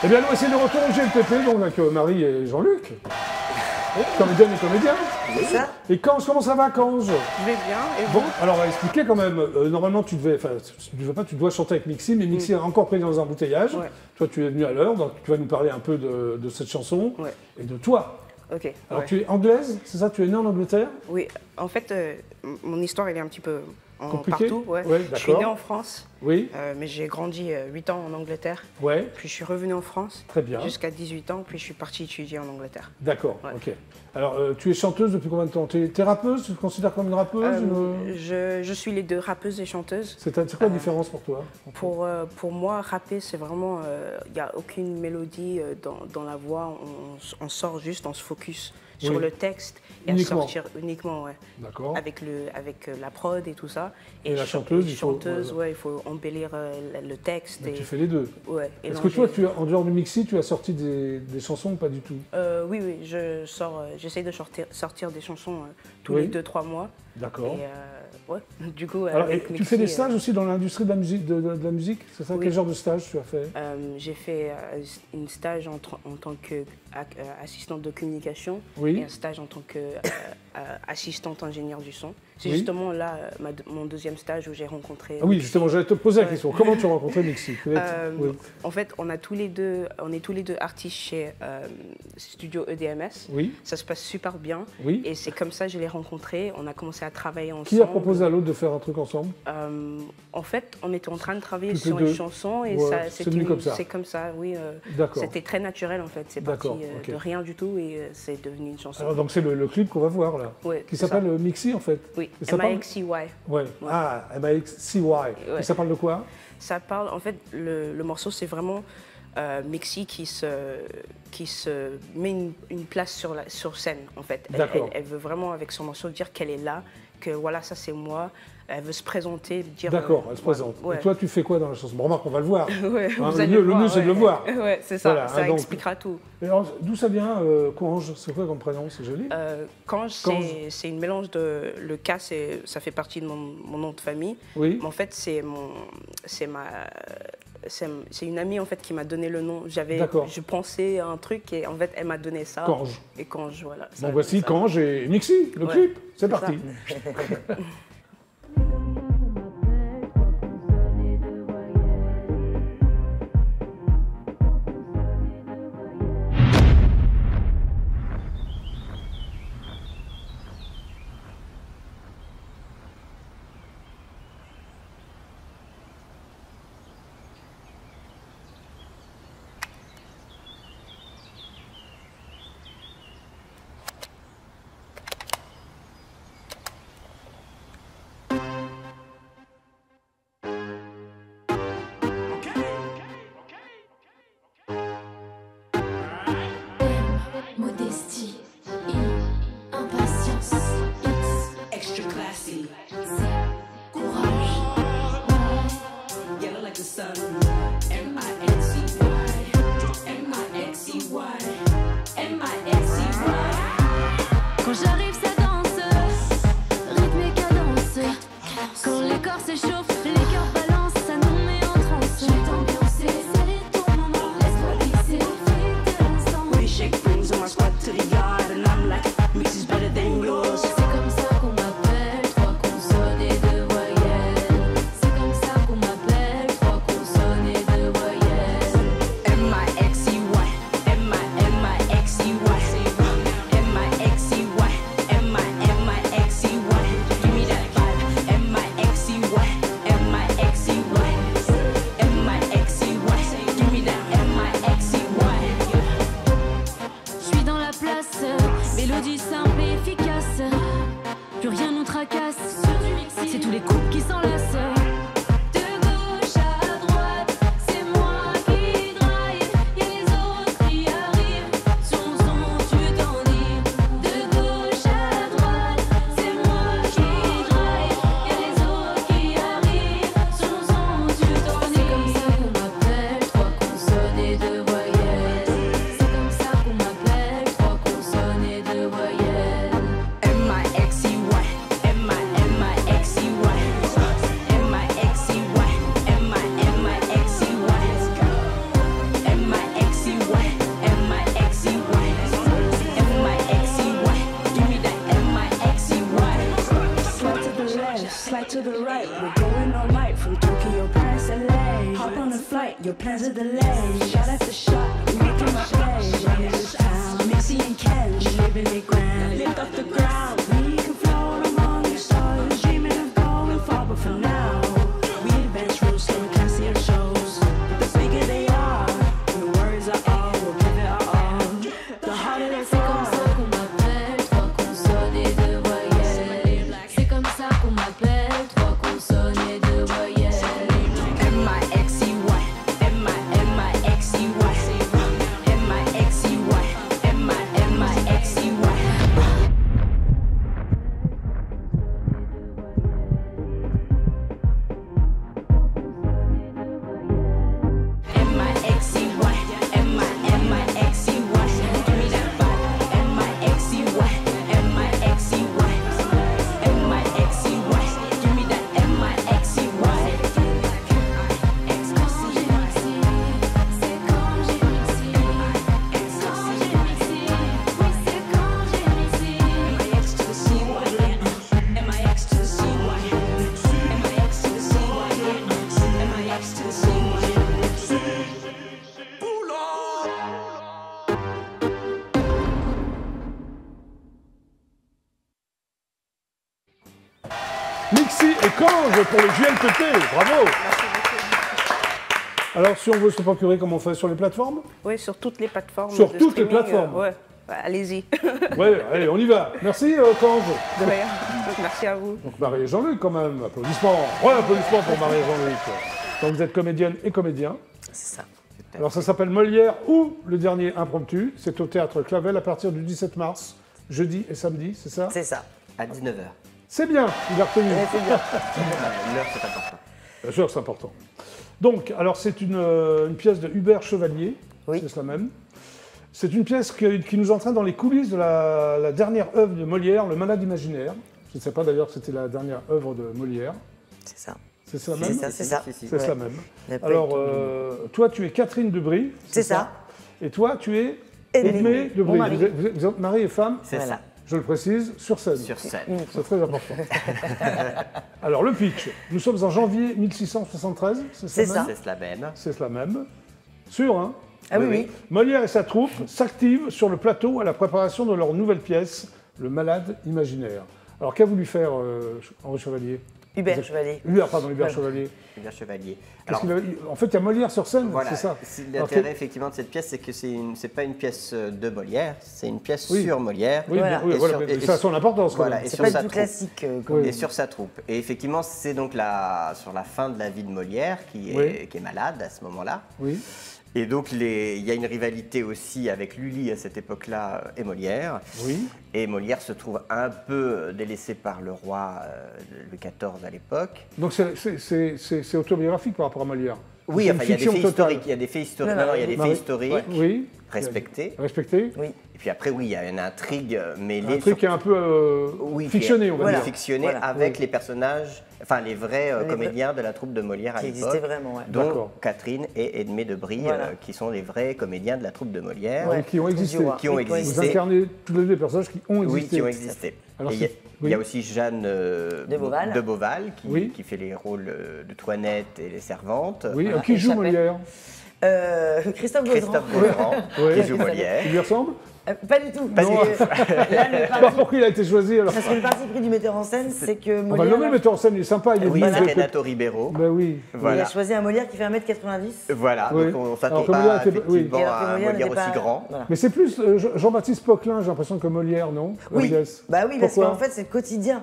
Eh bien, nous, c'est de retour au GLPP, donc avec Marie et Jean-Luc. Comédienne et comédien. C'est ça. Et Kange, comment ça va, Kange? Je vais bien, et Bon, vous? alors, on va expliquer quand même. Normalement, tu devais, enfin, tu dois chanter avec Mixi, mais Mixi est encore pris dans un embouteillage. Ouais. Toi, tu es venu à l'heure, donc tu vas nous parler un peu de cette chanson Ouais. et de toi. Ok. Alors, ouais. tu es anglaise, c'est ça? Tu es née en Angleterre? Oui, en fait, mon histoire, elle est un petit peu Compliquée? partout. Ouais. Ouais, Je suis d'accord. née en France, Oui. mais j'ai grandi 8 ans en Angleterre. Ouais. Puis je suis revenu en France Très bien. jusqu'à 18 ans, puis je suis parti étudier en Angleterre. D'accord, Ouais. ok. Alors, tu es chanteuse depuis combien de temps? Tu es rappeuse? Tu te considères comme une rappeuse? Je suis les deux, rappeuse et chanteuse. C'est quoi la différence pour toi? Pour moi, rapper, c'est vraiment... Il n'y a aucune mélodie dans la voix. On sort juste, on se focus sur Oui. le texte et Uniquement. à sortir uniquement, ouais. D'accord. Avec la prod et tout ça. Et la chanteuse, il faut- ouais, il faut embellir le texte. Mais Et, tu fais les deux. ouais, Est-ce que toi, en dehors du Mixi, tu as sorti des chansons ou pas du tout? oui, oui, j'essaie de sortir des chansons tous Oui. les 2-3 mois. D'accord. Et ouais, du coup, Alors, avec tu Mixi, fais des stages aussi dans l'industrie de la musique, de la musique? C'est ça? Oui. Quel genre de stage tu as fait? J'ai fait un stage en tant qu'assistante de communication Oui. et un stage en tant qu'assistante ingénieur du son. C'est Oui. justement là mon deuxième stage où j'ai rencontré... Ah oui, justement, j'allais te poser la Ouais. question. Comment tu as rencontré Mixi? Oui. En fait, on est tous les deux artistes chez Studio EDMS. Oui. Ça se passe super bien. Oui. Et c'est comme ça que je l'ai rencontré. On a commencé à travailler ensemble. Qui a proposé à l'autre de faire un truc ensemble? En fait, on était en train de travailler Toutes les sur deux. une chanson et Ouais, ça, c'est venu comme ça. c'est comme ça, oui. D'accord. C'était très naturel en fait. C'est parti D'accord, ok. de rien du tout et c'est devenu une chanson. Alors, donc, c'est le clip qu'on va voir là. Ouais, Qui c'est s'appelle ça. Mixi en fait. Oui, Et ça parle- M-A-X-I-Y. Ouais. Ah, M-A-X-C-Y. Et ça parle de quoi? Ça parle, en fait, le morceau, c'est vraiment Mixi qui se met une place sur scène, en fait. D'accord. Elle veut vraiment, avec son morceau, dire qu'elle est là, que voilà, ça c'est moi. Elle veut se présenter, dire... D'accord, elle se présente. Ouais. Et toi, tu fais quoi dans la chanson? Bon, remarque, on va le voir. Ouais, Hein, vous le allez mieux, voir, c'est de le ouais. voir. Ouais, c'est ça, Voilà, ça hein, donc- expliquera tout. Et alors, d'où ça vient, Kange? C'est quoi comme prénom? C'est joli? Kange, Kange. c'est une mélange de... Le K, ça fait partie de mon nom de famille. Oui. Mais en fait, c'est une amie en fait qui m'a donné le nom. D'accord. Je pensais à un truc et en fait elle m'a donné ça. Kange. Et Kange, voilà. Bon, voici Kange et Mixi, le Ouais. clip. C'est C'est parti. ça. Your plans are delayed, shot after shot, we making my play. Running this town, Mixie and Ken, living it grand. Lift off the ground, we can float among the stars, dreaming of going far, but for now, we advance real slow and can't see our shows. The bigger they are, the words are all, we'll give it our all. The harder they C'est comme fall. ça qu'on m'appelle, trois consonnes et deux voyelles. C'est comme ça qu'on m'appelle, trois consonnes et deux voyelles. M-I-X-E-Y, M-I-M-I-X-E-Y, M-I-X-E-Y, M-I-M-I-X-E-Y. M-I-X-E-Y, M-I-M-I-X-E-Y. Give me that vibe. M-I-X-E-Y, M-I-X-E-Y, M-I-X-E-Y. Give me that M-I-X-E-Y. C'est quand j'ai mixé, quand j'ai mixé, oui c'est quand j'ai mixé. M-I-X to the C-Y, M-I-X to the C-Y, M-I-X to the C-Y, M-I-X to the C-Y. Mixi et Kange pour le JLPT, bravo. Alors, si on veut se procurer, comment on fait sur les plateformes? Oui, sur toutes les plateformes. Sur de toutes les streaming, plateformes. ouais. Ouais, allez-y. Ouais, allez, on y va. Merci, Kange. De rien. Merci à vous. Donc, Marie et Jean-Luc, quand même. Applaudissements. Ouais, applaudissements pour Marie et Jean-Luc. Donc, vous êtes comédienne et comédien. C'est ça. Alors, ça s'appelle Molière ou Le Dernier Impromptu. C'est au Théâtre Clavel à partir du 17 mars, jeudi et samedi, c'est ça? C'est ça. À 19h. C'est bien, il a retenu. C'est bien. L'heure, c'est important. Bien sûr, c'est important. Donc, alors, c'est une pièce de Hubert Chevalier. Oui. C'est cela même. C'est une pièce qui nous entraîne dans les coulisses de la dernière œuvre de Molière, Le Malade imaginaire. Je ne sais pas d'ailleurs que c'était la dernière œuvre de Molière. C'est ça. C'est cela C'est même? ça, c'est ça. C'est Ouais. cela même. Il y a pas Alors, eu toi, tu es Catherine Debris. C'est ça. Et toi, tu es Edmé, Edmé Debris. mon mari. Vous êtes mari et femme, C'est Voilà. ça. je le précise, sur scène. Sur scène. C'est très important. Alors, le pitch. Nous sommes en janvier 1673. C'est cela ça. même C'est cela même. C'est cela même. Sûr, hein? Ah oui, Oui, oui. Molière et sa troupe s'activent sur le plateau à la préparation de leur nouvelle pièce, Le Malade imaginaire. Alors, qu'a voulu faire Henri Chevalier? Hubert Chevalier. Hubert Voilà. Chevalier. Hubert Chevalier. Qu'est-ce Alors, qu'il a- En fait, il y a Molière sur scène, voilà, c'est ça? Alors, l'intérêt effectivement de cette pièce, c'est que c'est pas une pièce de Molière, c'est une pièce Oui. sur Molière. Oui, Voilà. oui, Et voilà, sur- mais et- ça a son importance. quand Voilà, même. et C'est sur pas sa du tout troupe. classique. Oui. Et sur sa troupe. Et effectivement, c'est donc sur la fin de la vie de Molière qui Oui. est malade à ce moment-là. Oui. Et donc, il y a une rivalité aussi avec Lully à cette époque-là et Molière. Oui. Et Molière se trouve un peu délaissé par le roi Louis XIV à l'époque. Donc, c'est autobiographique par rapport à Molière. Oui, C'est enfin, une il y a des fiction faits totale. historiques. Il y a des faits historiques. Non, non, Non, il y a des Marie- faits historiques Oui. respectés. Respecté. Oui. Et puis après, oui, il y a une intrigue mêlée. Un truc qui est un peu Oui, fictionné, on va Voilà. dire. fictionné Voilà. avec Oui. les personnages, enfin les vrais Les vrais- comédiens de la troupe de Molière à Qui l'époque. existait vraiment, ouais. Dont D'accord. Catherine et Edmé Debris, Voilà. qui sont les vrais comédiens de la troupe de Molière. Ouais, qui ont existé. Du roi. Qui ont Oui, existé. Vous incarnez tous les deux des personnages qui ont Oui, existé. qui ont existé. Alors, Et il y a- c'est- il y a oui. aussi Jeanne de Beauval. Oui. qui fait les rôles de Toinette et les servantes. Oui, Voilà. qui Et joue Chapelle. Molière? Christophe Christophe Beaugrand. Beaugrand, Ouais. qui joue Molière. Il lui ressemble? Pas du tout. du Parce tout. que là, le Alors, parti, pourquoi il a été choisi alors? parce que le parti pris du metteur en scène, c'est que On va le Molière. nommer metteur en scène, il est sympa, il est Oui, venu c'est avec- Renato Ribeiro. Ben oui. Il Voilà. a choisi un Molière qui fait 1m90. Voilà, Oui. donc on ne Alors s'attend que Molière pas était- oui. effectivement Et alors que à un Molière Molière n'était aussi pas- grand. Voilà. Mais c'est plus Jean-Baptiste Poquelin, j'ai l'impression, que Molière, non? Oui, La pièce. bah oui, parce Pourquoi? qu'en fait, c'est le quotidien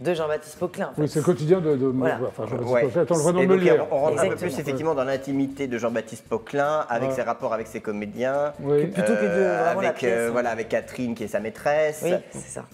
de Jean-Baptiste Poquelin. en fait. Oui, c'est le quotidien de Voilà. enfin, Jean-Baptiste Ouais. Poquelin. Attends, le vrai nom Et de donc, Molière. on rentre un peu Exactement. plus effectivement dans l'intimité de Jean-Baptiste Poquelin, avec Ouais. ses rapports avec ses comédiens, Oui. Plutôt que de vraiment la avec, pièce. voilà, avec Catherine qui est sa maîtresse. Oui, c'est ça.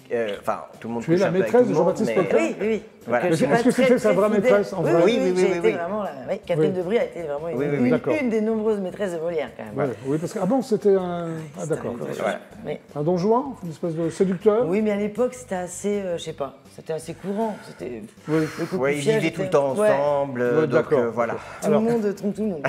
Enfin, tout le monde Tu es couche la un peu avec maîtresse tout le de monde, Jean-Baptiste mais- Poquelin. Oui, oui. Voilà. Donc, Mais je suis est-ce pas que c'était très, sa très vraie fidèle. maîtresse, en Oui, vrai? oui, Oui, oui, j'ai oui, été oui. vraiment Catherine Oui. Debris a été vraiment Oui, oui, oui. D'accord. une des nombreuses maîtresses de Molière, quand même. Ouais, oui, parce que. Ah bon, c'était un. Ah, d'accord. Voilà. Mais- Un don Juan, une espèce de séducteur. oui, mais à l'époque, c'était assez, je sais pas, c'était assez courant. C'était. Oui. le coup de Ouais, ils fièvre vivaient tout le était- temps Ouais. ensemble, Ouais, donc d'accord. voilà. Tout Alors- le monde trompe tout le monde.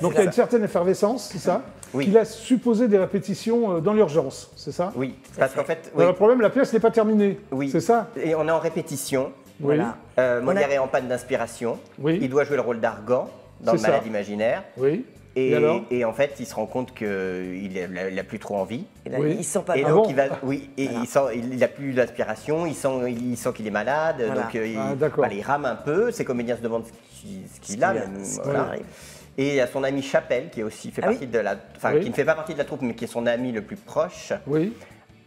Donc il y a une certaine effervescence, c'est ça? Oui. Qu'il a supposé des répétitions dans l'urgence, c'est ça? Oui, parce qu'en fait, oui, Alors, le problème, la pièce n'est pas terminée. oui. C'est ça? Et on est en répétition. Voilà. Molière est en panne d'inspiration. Oui. Il doit jouer le rôle d'Argan. dans le C'est ça. malade imaginaire. Oui. Et alors Et en fait, il se rend compte qu'il n'a plus trop envie. Et là, Oui. il sent pas Et bien. donc, bon il n'a plus d'aspiration, il sent qu'il est malade, Voilà. donc d'accord. voilà, il rame un peu. Ses comédiens se demandent ce qu'il a. même, ce qui voilà. arrive. Et il y a son ami Chapelle, qui aussi fait Ah oui partie de la, enfin, Oui. qui ne fait pas partie de la troupe, mais qui est son ami le plus proche, Oui,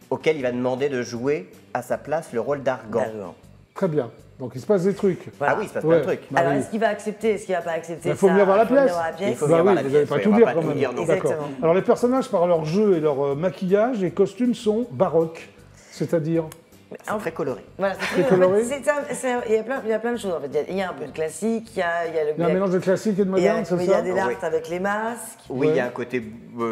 auquel il va demander de jouer à sa place le rôle d'Argan. D'accord. très bien. Donc il se passe des trucs. Voilà. Ah oui, il se passe Ouais. plein de trucs. Bah Alors, oui. est-ce qu'il va accepter, est-ce qu'il va pas accepter Il faut ça venir voir la Faut venir pièce. voir la pièce. Il faut Bah venir oui, voir la vous n'allez pièce, pas oui, tout on va dire pas quand tout même. dire non plus. D'accord. Exactement. Alors les personnages, par leur jeu et leur maquillage et costumes, sont baroques. C'est-à-dire C'est très coloré. Voilà, Très en fait, coloré. il y a plein de choses en fait. Il y a un peu de classique, il y a le il y a un mélange de classique et de il y a, moderne, c'est il y a ça des lartes Oui. avec les masques. Oui, Ouais. il y a un côté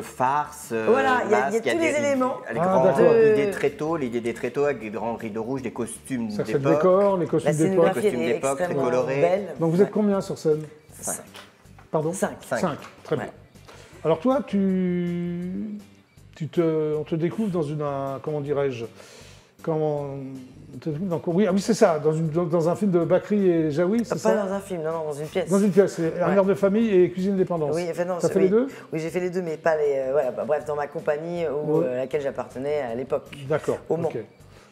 farce, Voilà, il y a masque, tous les éléments. Les Ah, grands d'accord. l'idée des tréteaux avec des grands rideaux rouges, des costumes Ça fait le d'époque. décor, les La costumes d'époque. scénographie elle costumes est d'époque, très extrêmement colorés. belle. Donc vous êtes combien sur scène 5. Pardon 5. Cinq. Très bien. Ouais. Alors toi, on te découvre dans comment dirais-je, on te découvre oui, c'est ça, dans un film de Bakri et Jaoui, c'est Pas ça dans un film, non, dans une pièce. Dans une pièce, c'est Un Ouais. air de famille et cuisine indépendance. Oui, enfin, non, T'as c'est- fait oui. les deux Oui, j'ai fait les deux, mais pas les. Voilà, bah, bref, dans ma compagnie Ouais. à laquelle j'appartenais à l'époque. D'accord. Au Mans. ok.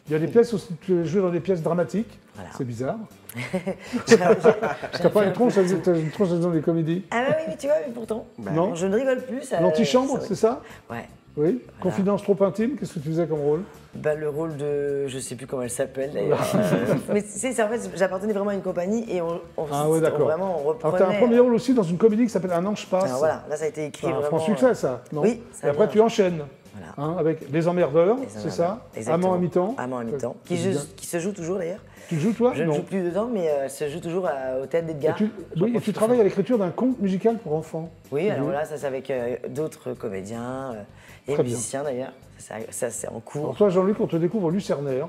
Il y a des pièces aussi, tu joues dans des pièces dramatiques, Voilà. c'est bizarre. J'ai T'as pas une tronche, t'as une tronche dans des comédies. Ah bah oui, mais tu vois, mais pourtant. Non. Je ne rigole plus. ça- L'antichambre, ça- c'est ça Ouais. Oui. Confidence trop intime, qu'est-ce que tu faisais comme rôle Bah, le rôle de. Je sais plus comment elle s'appelle d'ailleurs. Mais c'est en fait, j'appartenais vraiment à une compagnie et Ah ouais, d'accord. vraiment, on reprenait. Alors t'as un premier rôle aussi dans une comédie qui s'appelle Un ange passe. Alors voilà, là ça a été écrit C'est un vraiment. franc succès, ça, non Oui, ça Et après, vient. tu enchaînes Voilà. hein, avec Les Emmerdeurs, Les c'est ça Exactement. Amant à mi-temps. Amant à mi-temps. C'est bien. Qui se joue toujours d'ailleurs. Tu joues, toi Je ne Non. joue plus dedans, mais elle se joue toujours au théâtre Et d'Edgar. tu, oui, et tu profite travailles pour à l'écriture d'un conte musical pour enfants. Oui, alors Mhm. là, ça c'est avec d'autres comédiens et Très bien. musiciens d'ailleurs. Ça c'est en Alors cours. toi, Jean-Luc, on te découvre au Lucernaire.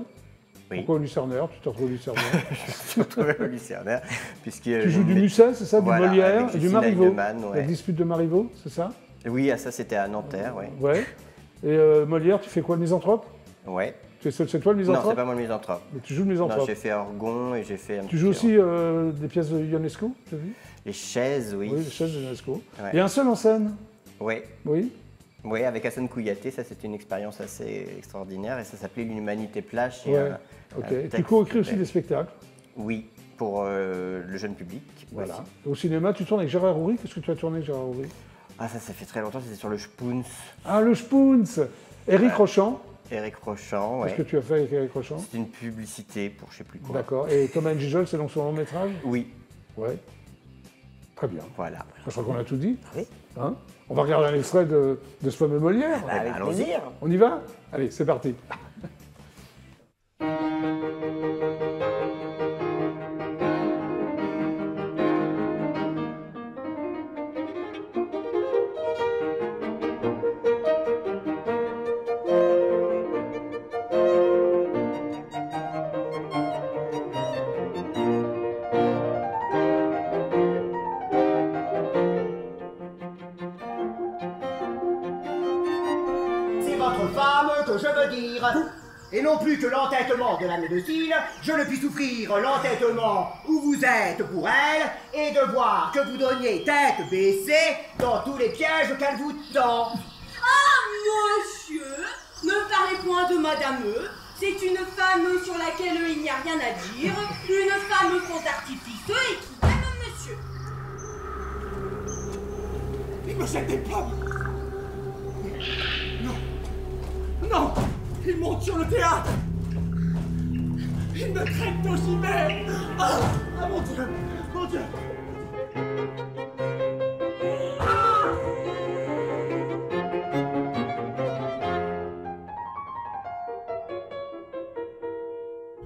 Oui. Pourquoi au Lucernaire Tu te retrouves au Lucernaire. Retrouvé au Lucernaire, puisque Tu joues du Musset, c'est ça Voilà, Du Molière avec et du Christine Marivaux. Heidemann, ouais. La dispute de Marivaux, c'est ça Oui, ça c'était à Nanterre, ouais. Ouais. Et Molière, tu fais quoi, le misanthrope Ouais. C'est toi le Non, misanthrope c'est pas moi le misanthrope. Mais tu joues le Non, misanthrope. j'ai fait Orgon et j'ai fait un Tu petit joues peu- aussi des pièces de Ionesco, tu as vu Les chaises, oui. Oui, les chaises de Ionesco. Ouais. Et un seul en scène Ouais. Oui. Oui, avec Hassan Kouyaté, ça c'était une expérience assez extraordinaire et ça s'appelait L'Humanité Plage. Et Ouais. Ok. un Tu texte co-écris aussi fait- des spectacles. Oui, pour le jeune public. Voilà. aussi. Au cinéma, tu tournes avec Gérard Houry. Qu'est-ce que tu as tourné avec Gérard Houry Ah, ça fait très longtemps, c'était sur le Spoons. Ah, le Spoons Éric Rochant. Eric Rochant, Qu'est-ce ouais. que tu as fait avec Éric Rochant C'est une publicité pour je sais plus quoi. D'accord. Et Thomas Njijol, c'est donc son long métrage Oui, Ouais. Très bien. voilà. Je crois qu'on a tout dit. Oui. Hein on va regarder un extrait de ce fameux Molière. Bah, avec allons-y. plaisir. On y va Allez, c'est parti. C'est votre femme que je veux dire. Et non plus que l'entêtement de la médecine, je ne puis souffrir l'entêtement où vous êtes pour elle et de voir que vous donniez tête baissée dans tous les pièges qu'elle vous tend. Ah, monsieur, ne parlez point de madame. C'est une femme sur laquelle il n'y a rien à dire, une femme sans artifice et qui aime monsieur. Il me jette des pommes. Non. Non. Il monte sur le théâtre. Il me traite d'osimé. Ah, ah mon Dieu. Mon Dieu.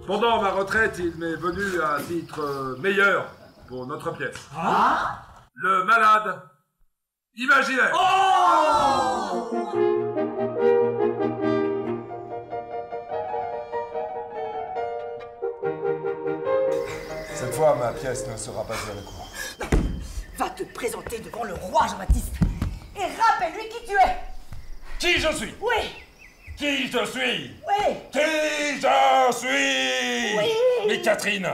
Pendant ma retraite, il m'est venu un titre meilleur pour notre pièce. Le malade imaginaire. Cette fois, ma pièce ne sera pas à la cour. Va te présenter devant le roi Jean-Baptiste et rappelle-lui qui tu es. Qui je suis? Oui, Qui je suis? oui. Qui je suis? Oui. Mais Catherine,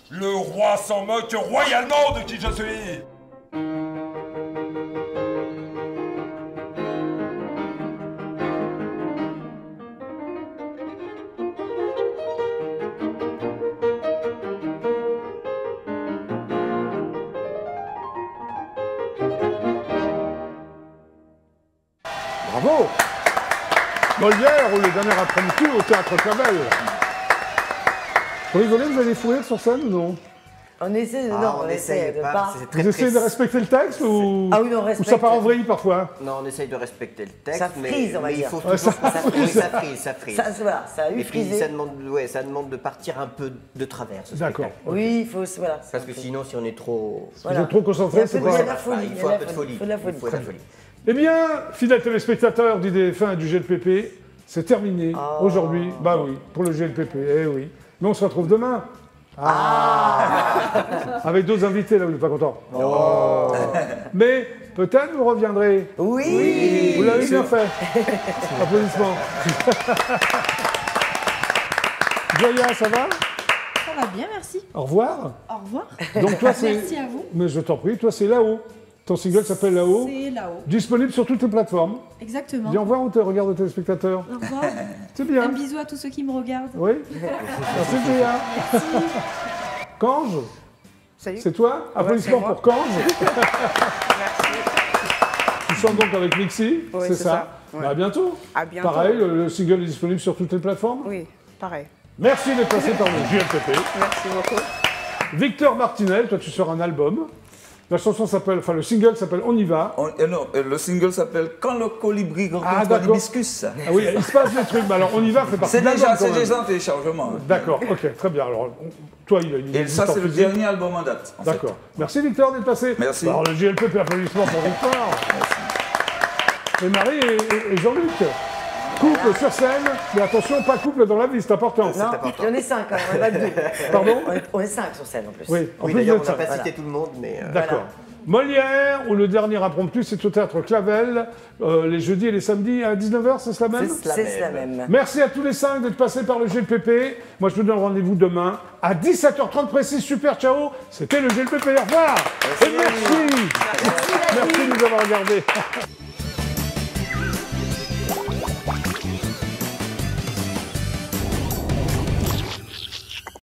le roi s'en moque royalement de qui je suis. Bravo. Molière ou le dernier après-midi au Théâtre Clavel. Pour rigoler, vous allez fourir sur scène ou non? On essaie de... Ah, non, on on essaie essaye de pas, pas... c'est très Vous essayez de précis. respecter le texte ou, Ah oui, on ou respecte. ça part en vrille parfois? Non, on essaye de respecter le texte, Ça frise, on va mais il dire. faut Ouais, toujours... ça Oui, ça frise, ça frise. Ça, voilà, ça a eu Et puis frisé. ça demande, ouais, ça demande de partir un peu de travers. ce D'accord. spectacle. Oui, il faut... Voilà. Parce que sinon, si on est trop... Vous êtes trop concentré, Il y a c'est un peu de pas... la folie. Il faut un peu de folie. Il faut de la folie. Il faut de la folie. Eh bien, fidèles téléspectateurs d'IDF1 et du GLPP, c'est terminé aujourd'hui. Bah oui, pour le GLPP, eh oui. Mais on se retrouve demain. Avec d'autres invités, là, vous n'êtes pas content. Oh. Mais peut-être vous reviendrez. Oui. Vous l'avez bien fait. Applaudissements. Joya, ça va? Ça va bien, merci. Au revoir. Au revoir. Donc toi, c'est... Merci à vous. Mais je t'en prie, toi, c'est là-haut. Ton single s'appelle Là-haut. C'est là-haut. Disponible sur toutes les plateformes. Exactement. Dis au revoir ou te regarde aux téléspectateurs. Au revoir. C'est bien. Un bisou à tous ceux qui me regardent. Oui. Merci Joya. Kange, Salut. c'est toi? Applaudissements c'est moi. pour Kange. Tu chantes donc avec Mixi, Oui, c'est c'est ça. ça. Ouais. Bah, à bientôt. À bientôt. Pareil, le single est disponible sur toutes les plateformes. Oui, pareil. Merci d'être passé par le JLPP. Merci beaucoup. Victor Martinel, toi tu sors un album. La chanson s'appelle, enfin le single s'appelle On y va. Non, le single s'appelle Quand le colibri rencontre d'accord. l'hibiscus. Ah oui, il se passe des trucs. Mais alors On y va fait partie C'est de l'album, quand même. déjà en téléchargement. D'accord, ok, très bien. Alors, toi, il a une Et ça, histoire c'est le physique. dernier album en date. en fait. D'accord. Merci Victor d'être passé. Merci. Alors le GLPP, applaudissements pour Victor. Et Marie et Jean-Luc. Couple sur scène, mais attention, pas couple dans la vie, c'est important. Non, il y en a 5 quand même, on est pas que 2. Pardon? On est 5 sur scène en plus. Oui, en Oui, plus d'ailleurs, vous on n'a êtes pas cinq. cité tout le monde, mais... D'accord. Molière, ou le dernier impromptu, c'est au Théâtre Clavel, les jeudis et les samedis à 19h, c'est cela même? C'est cela même. Merci à tous les 5 d'être passés par le GLPP. Moi, je vous donne rendez-vous demain à 17h30 précis. Super, ciao. C'était le GLPP. Au revoir. Et merci. Merci de nous avoir regardés.